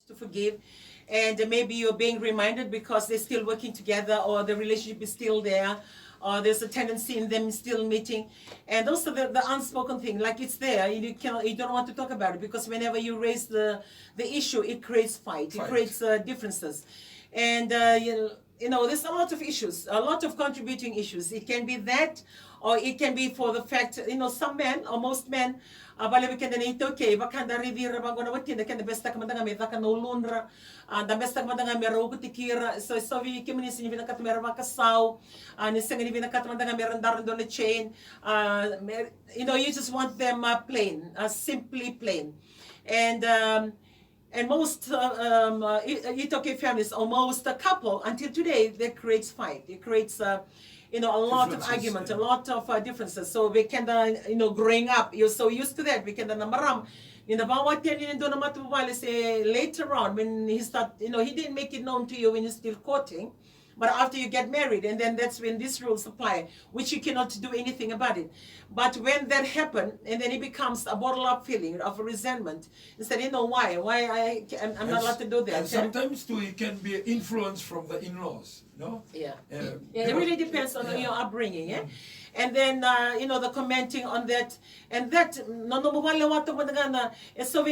to forgive, and maybe you're being reminded because they're still working together, or the relationship is still there, or there's a tendency in them still meeting, and also the unspoken thing, like it's there, you don't want to talk about it, because whenever you raise the issue, it creates fight. It creates differences, and there's a lot of issues, a lot of contributing issues. It can be that, or it can be for the fact, some men, or most men, bale we can then okay, bakanda rivira bangona watin, can the best takamanga me vaka no lunra, the best takamanga me rogutikira, so we communist in Vinakatamera Vakasau, and the second Vinakatamanga merandar on the chain, you just want them plain, simply plain. And most Itoke families, almost a couple, until today, that creates fight. It creates, a lot of argument, a lot of differences. So we can, growing up, you're so used to that. We can, namaram, about 10 years later on, when he start, he didn't make it known to you when you're still courting. But after you get married, and then that's when these rules apply, which you cannot do anything about it. But when that happens, and then it becomes a bottled up feeling of resentment, instead, why I'm not allowed to do that. And sometimes too, it can be influenced from the in-laws, no? Yeah. It really depends on your upbringing, yeah. And then the commenting on that, and that so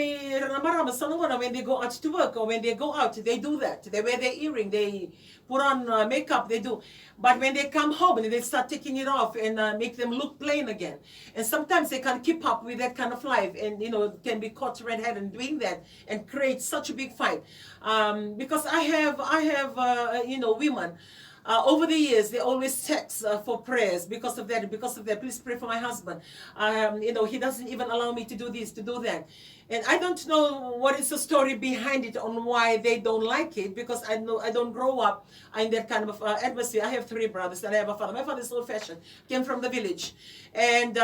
when they go out to work, or when they go out, they do that. They wear their earring, they put on makeup, they do. But when they come home, and they start taking it off, and make them look plain again. And sometimes they can't keep up with that kind of life, and can be caught red-handed doing that, and create such a big fight. Because I have women. Over the years, they always text for prayers because of that. Please pray for my husband. He doesn't even allow me to do this, to do that. And I don't know what is the story behind it, on why they don't like it, because I don't grow up in that kind of atmosphere. I have 3 brothers, and I have a father. My father is old-fashioned, came from the village. And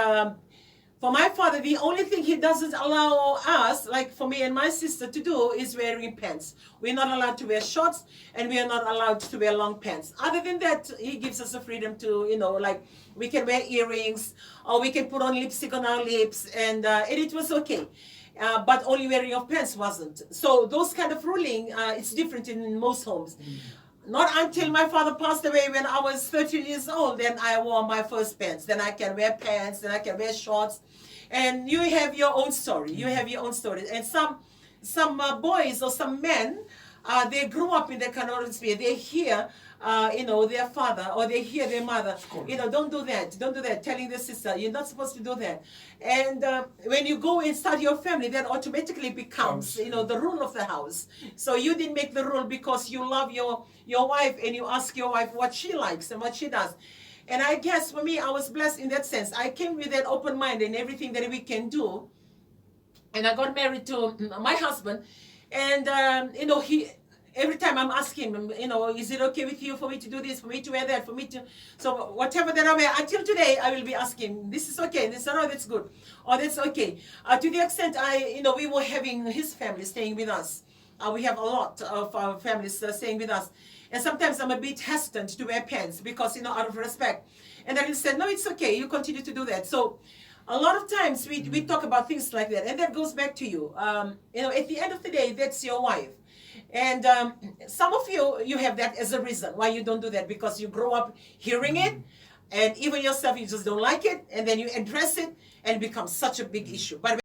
for my father, the only thing he doesn't allow us, like for me and my sister, to do is wearing pants. We're not allowed to wear shorts, and we are not allowed to wear long pants. Other than that, he gives us the freedom to, like we can wear earrings, or we can put on lipstick on our lips, and it was okay. But only wearing of pants wasn't. So those kind of ruling, it's different in most homes. Not until my father passed away when I was 13 years old, then I wore my first pants. Then I can wear pants, then I can wear shorts. And you have your own story. You have your own story. And some boys or some men, they grew up in that kind of atmosphere. They hear, their father, or they hear their mother, don't do that, don't do that, telling their sister, you're not supposed to do that. And when you go and start your family, that automatically becomes, the rule of the house. So you didn't make the rule because you love your wife, and you ask your wife what she likes and what she does. And I guess for me, I was blessed in that sense. I came with that open mind and everything that we can do. And I got married to my husband. And, every time I'm asking him, is it okay with you for me to do this, for me to wear that, for me to... So whatever that I wear, until today, I will be asking, this is okay, this, oh, that's good, or that's okay. To the extent, we were having his family staying with us. We have a lot of our families staying with us. And sometimes I'm a bit hesitant to wear pants because, out of respect. And then he said, no, it's okay, you continue to do that. So a lot of times we talk about things like that. And that goes back to you. At the end of the day, that's your wife. And some of you have that as a reason why you don't do that, because you grow up hearing it, and even yourself, you just don't like it, and then you address it, and it becomes such a big issue. But